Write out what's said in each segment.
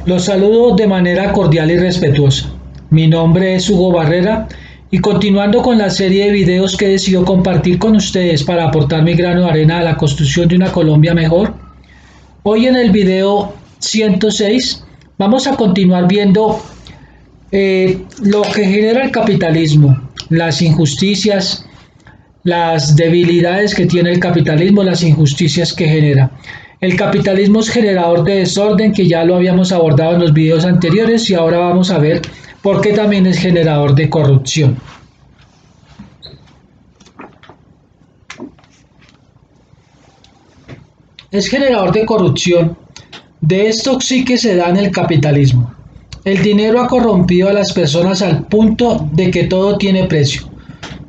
Los saludo de manera cordial y respetuosa. Mi nombre es Hugo Barrera y continuando con la serie de videos que decido compartir con ustedes para aportar mi grano de arena a la construcción de una Colombia mejor, hoy en el video 106 vamos a continuar viendo lo que genera el capitalismo, las injusticias, las debilidades que tiene el capitalismo, las injusticias que genera. El capitalismo es generador de desorden, que ya lo habíamos abordado en los videos anteriores, y ahora vamos a ver por qué también es generador de corrupción. Es generador de corrupción. De esto sí que se da en el capitalismo. El dinero ha corrompido a las personas al punto de que todo tiene precio.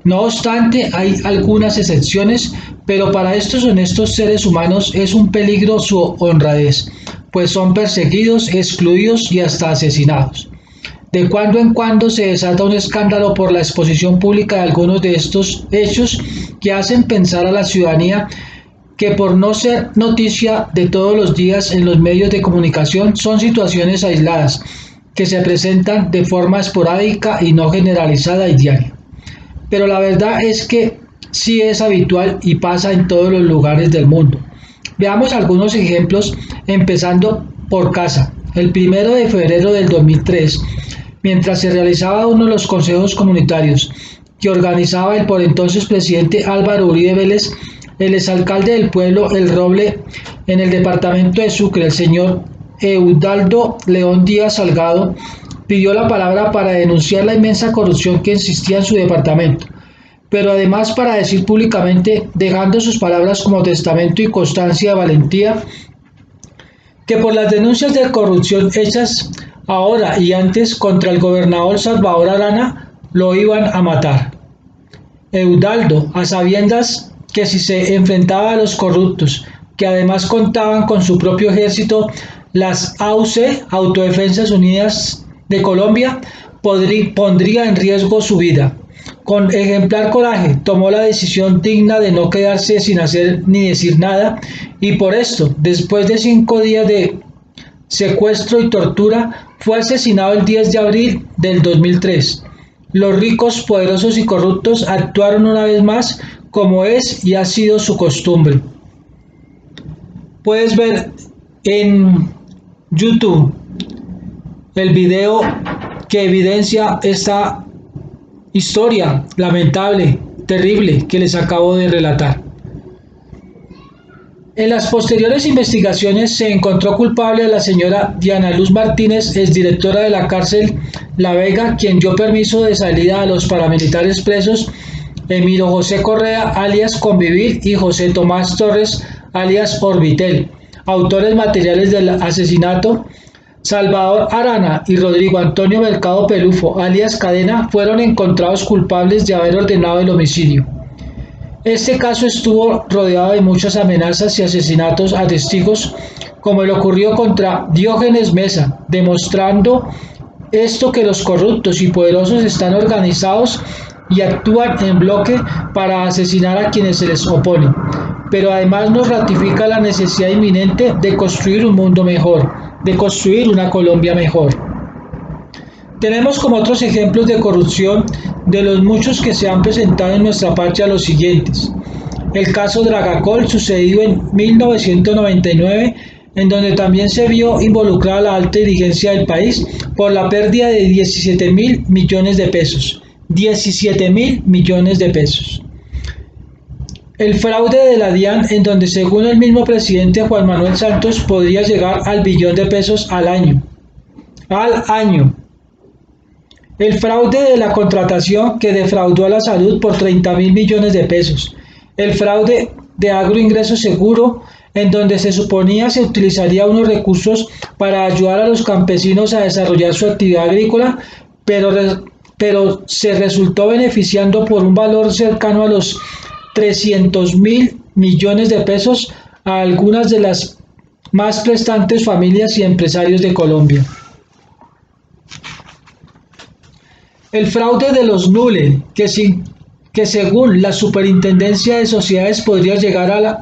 No obstante, hay algunas excepciones, pero para estos honestos seres humanos es un peligro su honradez, pues son perseguidos, excluidos y hasta asesinados. De cuando en cuando se desata un escándalo por la exposición pública de algunos de estos hechos que hacen pensar a la ciudadanía que, por no ser noticia de todos los días en los medios de comunicación, son situaciones aisladas que se presentan de forma esporádica y no generalizada y diaria. Pero la verdad es que sí es habitual y pasa en todos los lugares del mundo. Veamos algunos ejemplos, empezando por casa. El 1 de febrero del 2003, mientras se realizaba uno de los consejos comunitarios que organizaba el por entonces presidente Álvaro Uribe Vélez, el exalcalde del pueblo El Roble, en el departamento de Sucre, el señor Eudaldo León Díaz Salgado, pidió la palabra para denunciar la inmensa corrupción que existía en su departamento, pero además para decir públicamente, dejando sus palabras como testamento y constancia de valentía, que por las denuncias de corrupción hechas ahora y antes contra el gobernador Salvador Arana, lo iban a matar. Eudaldo, a sabiendas que si se enfrentaba a los corruptos, que además contaban con su propio ejército, las AUC, Autodefensas Unidas de Colombia, pondría en riesgo su vida. Con ejemplar coraje tomó la decisión digna de no quedarse sin hacer ni decir nada, y por esto, después de 5 días de secuestro y tortura, fue asesinado el 10 de abril del 2003. Los ricos, poderosos y corruptos actuaron una vez más como es y ha sido su costumbre. Puedes ver en YouTube el video que evidencia esta historia lamentable, terrible que les acabo de relatar. En las posteriores investigaciones se encontró culpable a la señora Diana Luz Martínez, exdirectora de la cárcel La Vega, quien dio permiso de salida a los paramilitares presos Emiro José Correa, alias Convivir, y José Tomás Torres, alias Orbitel, autores materiales del asesinato. Salvador Arana y Rodrigo Antonio Mercado Pelufo, alias Cadena, fueron encontrados culpables de haber ordenado el homicidio. Este caso estuvo rodeado de muchas amenazas y asesinatos a testigos, como el ocurrido contra Diógenes Mesa, demostrando esto que los corruptos y poderosos están organizados y actúan en bloque para asesinar a quienes se les oponen. Pero además nos ratifica la necesidad inminente de construir un mundo mejor, de construir una Colombia mejor. Tenemos como otros ejemplos de corrupción de los muchos que se han presentado en nuestra patria los siguientes. El caso Dragacol, sucedido en 1999, en donde también se vio involucrada la alta dirigencia del país por la pérdida de 17.000 millones de pesos. 17.000 millones de pesos. El fraude de la DIAN, en donde según el mismo presidente Juan Manuel Santos podría llegar al billón de pesos al año. El fraude de la contratación, que defraudó a la salud por 30.000 millones de pesos. El fraude de Agroingreso Seguro, en donde se suponía se utilizaría unos recursos para ayudar a los campesinos a desarrollar su actividad agrícola, pero se resultó beneficiando por un valor cercano a los 300.000 millones de pesos a algunas de las más prestantes familias y empresarios de Colombia. El fraude de los NULE, que según la Superintendencia de Sociedades podría llegar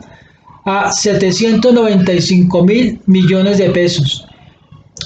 a 795.000 millones de pesos.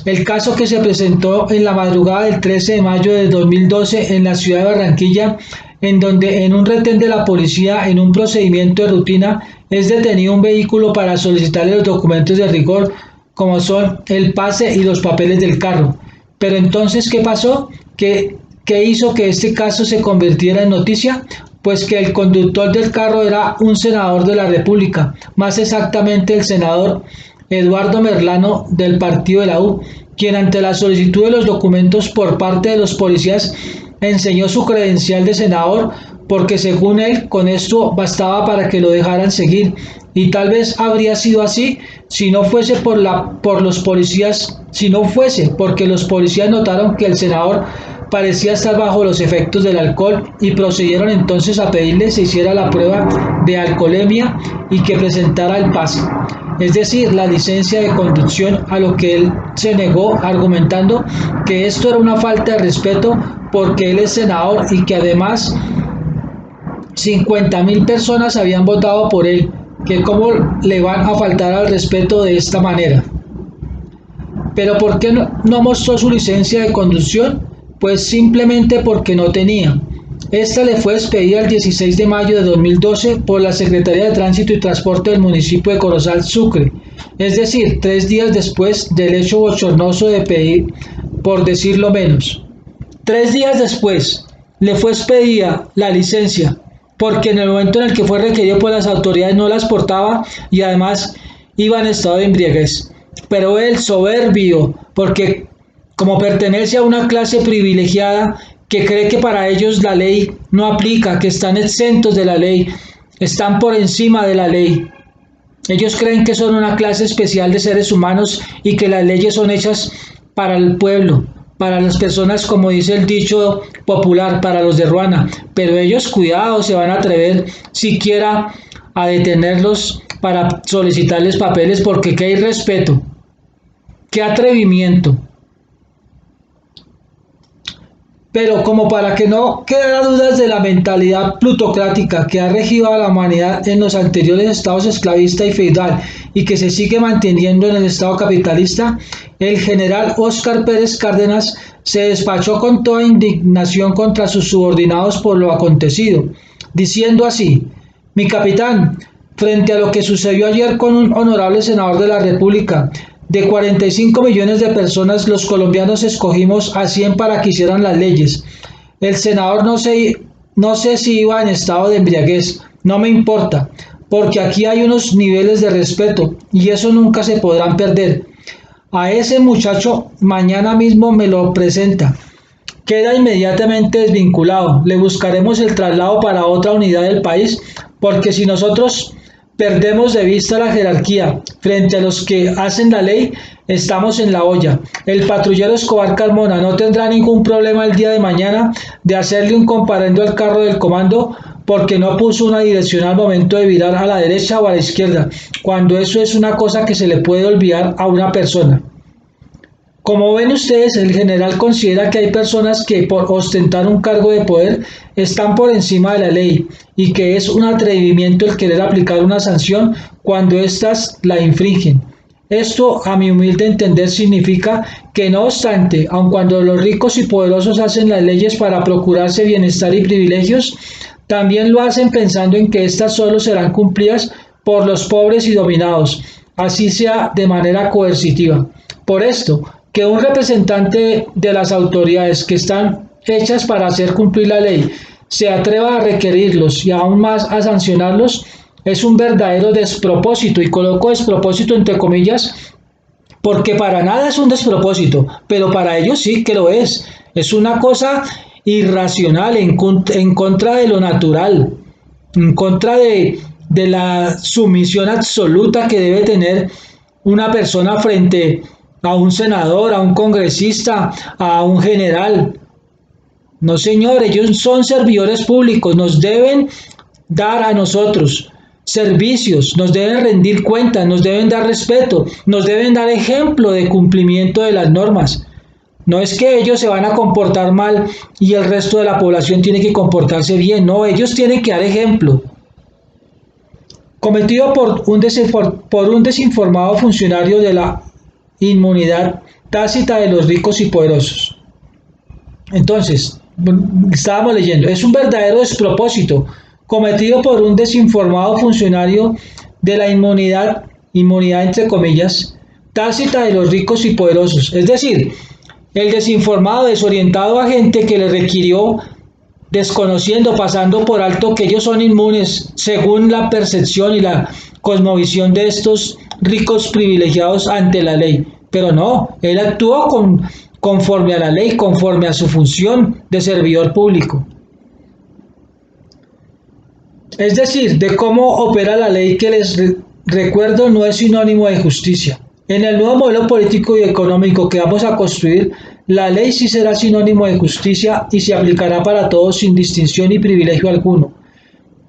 El caso que se presentó en la madrugada del 13 de mayo de 2012 en la ciudad de Barranquilla, en donde en un retén de la policía en un procedimiento de rutina es detenido un vehículo para solicitarle los documentos de rigor como son el pase y los papeles del carro. Pero entonces, ¿qué pasó? ¿Qué hizo que este caso se convirtiera en noticia? Pues que el conductor del carro era un senador de la República, más exactamente el senador Eduardo Merlano del partido de la U, quien ante la solicitud de los documentos por parte de los policías enseñó su credencial de senador porque según él con esto bastaba para que lo dejaran seguir, y tal vez habría sido así si no fuese por los policías, si no fuese porque los policías notaron que el senador parecía estar bajo los efectos del alcohol y procedieron entonces a pedirle se hiciera la prueba de alcoholemia y que presentara el pase, es decir, la licencia de conducción, a lo que él se negó argumentando que esto era una falta de respeto porque él es senador y que además 50.000 personas habían votado por él, que cómo le van a faltar al respeto de esta manera. Pero ¿por qué no mostró su licencia de conducción? Pues simplemente porque no tenía. Esta le fue expedida el 16 de mayo de 2012 por la Secretaría de Tránsito y Transporte del municipio de Corozal, Sucre, es decir, 3 días después del hecho bochornoso de pedir, por decirlo menos. 3 días después le fue expedida la licencia, porque en el momento en el que fue requerido por las autoridades no las portaba y además iba en estado de embriaguez. Pero él, soberbio, porque como pertenece a una clase privilegiada que cree que para ellos la ley no aplica, que están exentos de la ley, están por encima de la ley. Ellos creen que son una clase especial de seres humanos y que las leyes son hechas para el pueblo, para las personas, como dice el dicho popular, para los de Ruana. Pero ellos, cuidado, se van a atrever siquiera a detenerlos para solicitarles papeles, porque qué irrespeto, qué atrevimiento. Pero como para que no quedara dudas de la mentalidad plutocrática que ha regido a la humanidad en los anteriores estados esclavista y feudal y que se sigue manteniendo en el estado capitalista, el general Óscar Pérez Cárdenas se despachó con toda indignación contra sus subordinados por lo acontecido, diciendo así: mi capitán, frente a lo que sucedió ayer con un honorable senador de la República, de 45 millones de personas, los colombianos escogimos a 100 para que hicieran las leyes. El senador no sé si iba en estado de embriaguez, no me importa, porque aquí hay unos niveles de respeto y eso nunca se podrán perder. A ese muchacho mañana mismo me lo presenta. Queda inmediatamente desvinculado. Le buscaremos el traslado para otra unidad del país, porque si nosotros perdemos de vista la jerarquía frente a los que hacen la ley, estamos en la olla. El patrullero Escobar Carmona no tendrá ningún problema el día de mañana de hacerle un comparendo al carro del comando porque no puso una dirección al momento de virar a la derecha o a la izquierda, cuando eso es una cosa que se le puede olvidar a una persona. Como ven ustedes, el general considera que hay personas que por ostentar un cargo de poder están por encima de la ley y que es un atrevimiento el querer aplicar una sanción cuando éstas la infringen. Esto, a mi humilde entender, significa que no obstante, aun cuando los ricos y poderosos hacen las leyes para procurarse bienestar y privilegios, también lo hacen pensando en que éstas solo serán cumplidas por los pobres y dominados, así sea de manera coercitiva. Por esto, que un representante de las autoridades que están hechas para hacer cumplir la ley se atreva a requerirlos y aún más a sancionarlos es un verdadero despropósito, y coloco despropósito entre comillas porque para nada es un despropósito, pero para ellos sí que lo es. Es una cosa irracional, en contra de lo natural, en contra de la sumisión absoluta que debe tener una persona frente a un senador, a un congresista, a un general. No, señor, ellos son servidores públicos, nos deben dar a nosotros servicios, nos deben rendir cuentas, nos deben dar respeto, nos deben dar ejemplo de cumplimiento de las normas. No es que ellos se van a comportar mal y el resto de la población tiene que comportarse bien, no, ellos tienen que dar ejemplo. Cometido por un desinformado funcionario de la inmunidad tácita de los ricos y poderosos. Entonces, estábamos leyendo, es un verdadero despropósito cometido por un desinformado funcionario de la inmunidad entre comillas, tácita de los ricos y poderosos. Es decir, el desinformado, desorientado agente que le requirió, desconociendo, pasando por alto que ellos son inmunes según la percepción y la cosmovisión de estos ricos privilegiados ante la ley. Pero no, él actuó conforme a la ley, conforme a su función de servidor público. Es decir, de cómo opera la ley que les recuerdo no es sinónimo de justicia. En el nuevo modelo político y económico que vamos a construir, la ley sí será sinónimo de justicia y se aplicará para todos sin distinción ni privilegio alguno.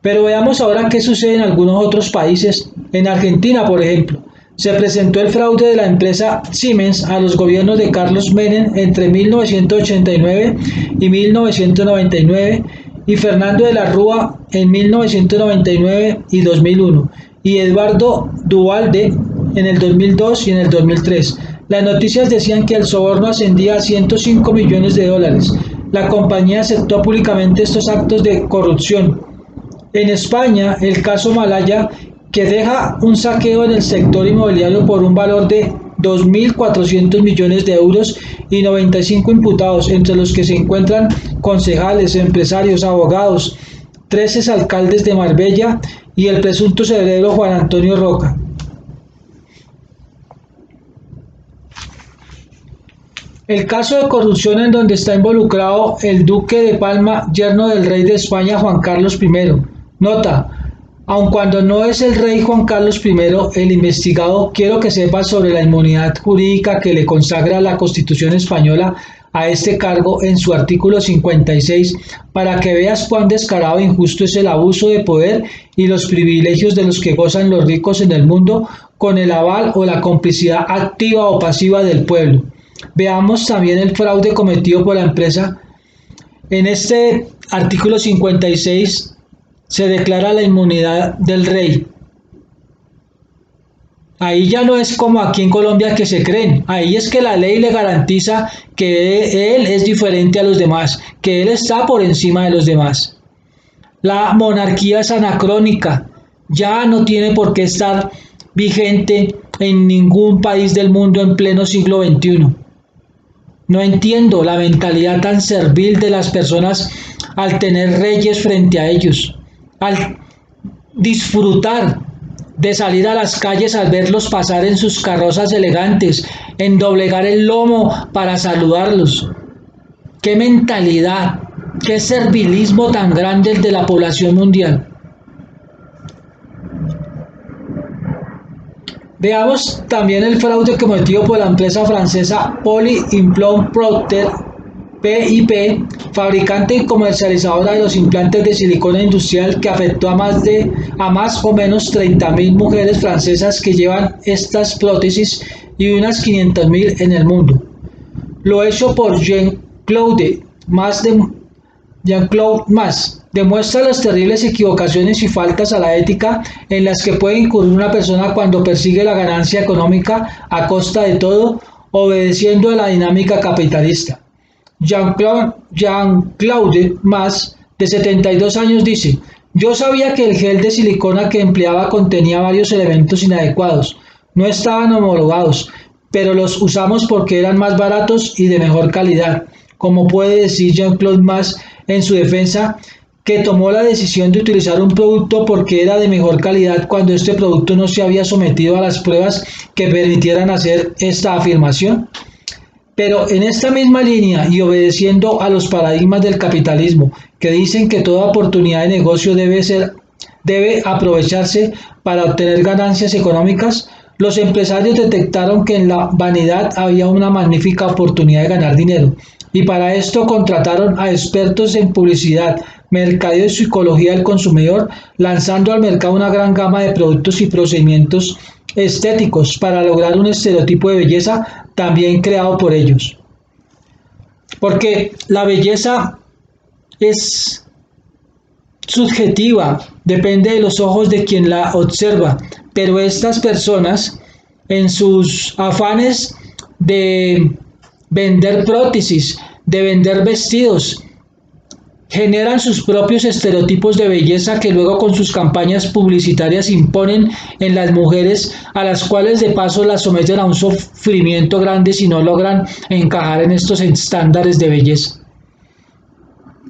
Pero veamos ahora qué sucede en algunos otros países. En Argentina, por ejemplo, se presentó el fraude de la empresa Siemens a los gobiernos de Carlos Menem entre 1989 y 1999 y Fernando de la Rúa en 1999 y 2001 y Eduardo Duhalde en el 2002 y en el 2003. Las noticias decían que el soborno ascendía a 105 millones de dólares. La compañía aceptó públicamente estos actos de corrupción. En España, el caso Malaya, que deja un saqueo en el sector inmobiliario por un valor de 2.400 millones de euros y 95 imputados, entre los que se encuentran concejales, empresarios, abogados, 13 alcaldes de Marbella y el presunto heredero Juan Antonio Roca. El caso de corrupción en donde está involucrado el duque de Palma, yerno del rey de España Juan Carlos I. Nota, aun cuando no es el rey Juan Carlos I el investigado, quiero que sepa sobre la inmunidad jurídica que le consagra la Constitución española a este cargo en su artículo 56, para que veas cuán descarado e injusto es el abuso de poder y los privilegios de los que gozan los ricos en el mundo con el aval o la complicidad activa o pasiva del pueblo. Veamos también el fraude cometido por la empresa. En este artículo 56 se declara la inmunidad del rey. Ahí ya no es como aquí en Colombia que se creen, ahí es que la ley le garantiza que él es diferente a los demás, que él está por encima de los demás. La monarquía es anacrónica, ya no tiene por qué estar vigente en ningún país del mundo en pleno siglo XXI. No entiendo la mentalidad tan servil de las personas al tener reyes frente a ellos, al disfrutar de salir a las calles al verlos pasar en sus carrozas elegantes, en doblegar el lomo para saludarlos. ¡Qué mentalidad! ¡Qué servilismo tan grande el de la población mundial! Veamos también el fraude cometido por la empresa francesa Poly Implants Procter PIP, fabricante y comercializadora de los implantes de silicona industrial, que afectó a más o menos 30.000 mujeres francesas que llevan estas prótesis y unas 500.000 en el mundo. Lo hecho por Jean-Claude Mas demuestra las terribles equivocaciones y faltas a la ética en las que puede incurrir una persona cuando persigue la ganancia económica a costa de todo, obedeciendo a la dinámica capitalista. Jean-Claude Mas, de 72 años, dice: yo sabía que el gel de silicona que empleaba contenía varios elementos inadecuados, no estaban homologados, pero los usamos porque eran más baratos y de mejor calidad. Como puede decir Jean-Claude Mas en su defensa, que tomó la decisión de utilizar un producto porque era de mejor calidad cuando este producto no se había sometido a las pruebas que permitieran hacer esta afirmación? Pero en esta misma línea y obedeciendo a los paradigmas del capitalismo que dicen que toda oportunidad de negocio debe aprovecharse para obtener ganancias económicas, los empresarios detectaron que en la vanidad había una magnífica oportunidad de ganar dinero, y para esto contrataron a expertos en publicidad, mercadeo y psicología del consumidor, lanzando al mercado una gran gama de productos y procedimientos estéticos para lograr un estereotipo de belleza también creado por ellos. Porque la belleza es subjetiva, depende de los ojos de quien la observa, pero estas personas, en sus afanes de vender prótesis, de vender vestidos. Generan sus propios estereotipos de belleza que luego con sus campañas publicitarias imponen en las mujeres, a las cuales de paso las someten a un sufrimiento grande si no logran encajar en estos estándares de belleza.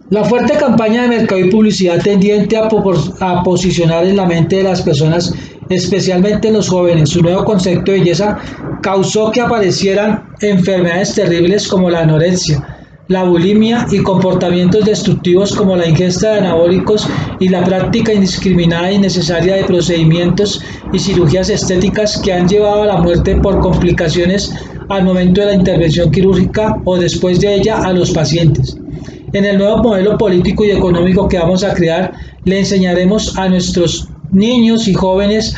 La fuerte campaña de mercado y publicidad tendiente a posicionar en la mente de las personas, especialmente en los jóvenes, su nuevo concepto de belleza causó que aparecieran enfermedades terribles como la anorexia, la bulimia y comportamientos destructivos como la ingesta de anabólicos y la práctica indiscriminada e innecesaria de procedimientos y cirugías estéticas que han llevado a la muerte por complicaciones al momento de la intervención quirúrgica o después de ella a los pacientes. En el nuevo modelo político y económico que vamos a crear, le enseñaremos a nuestros niños y jóvenes,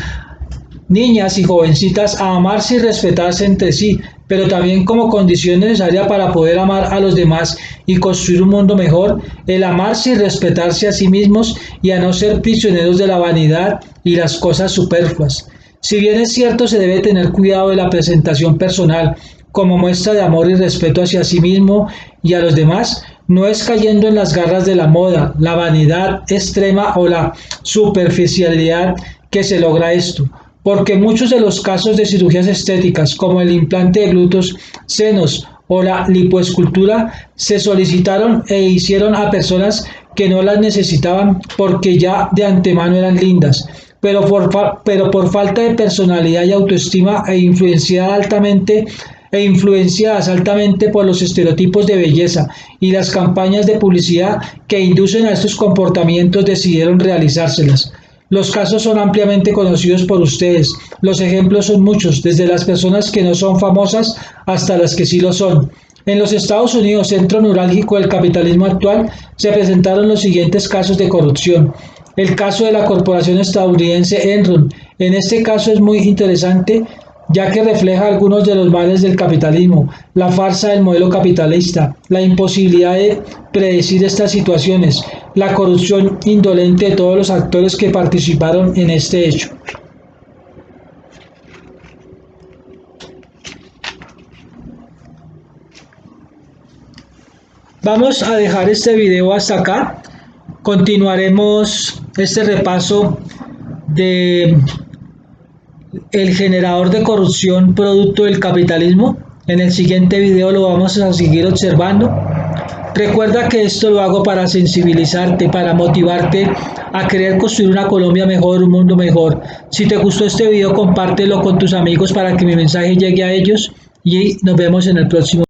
niñas y jovencitas a amarse y respetarse entre sí, pero también como condición necesaria para poder amar a los demás y construir un mundo mejor, el amarse y respetarse a sí mismos y a no ser prisioneros de la vanidad y las cosas superfluas. Si bien es cierto, se debe tener cuidado de la presentación personal como muestra de amor y respeto hacia sí mismo y a los demás, no es cayendo en las garras de la moda, la vanidad extrema o la superficialidad que se logra esto, porque muchos de los casos de cirugías estéticas, como el implante de glúteos, senos o la lipoescultura, se solicitaron e hicieron a personas que no las necesitaban porque ya de antemano eran lindas, pero por falta de personalidad y autoestima influenciadas altamente por los estereotipos de belleza y las campañas de publicidad que inducen a estos comportamientos, decidieron realizárselas. Los casos son ampliamente conocidos por ustedes. Los ejemplos son muchos, desde las personas que no son famosas hasta las que sí lo son. En los Estados Unidos, centro neurálgico del capitalismo actual, se presentaron los siguientes casos de corrupción. El caso de la corporación estadounidense Enron. En este caso es muy interesante, ya que refleja algunos de los males del capitalismo, la farsa del modelo capitalista, la imposibilidad de predecir estas situaciones, la corrupción indolente de todos los actores que participaron en este hecho. Vamos a dejar este video hasta acá. Continuaremos este repaso de el generador de corrupción producto del capitalismo. En el siguiente video lo vamos a seguir observando. Recuerda que esto lo hago para sensibilizarte, para motivarte a querer construir una Colombia mejor, un mundo mejor. Si te gustó este video, compártelo con tus amigos para que mi mensaje llegue a ellos y nos vemos en el próximo.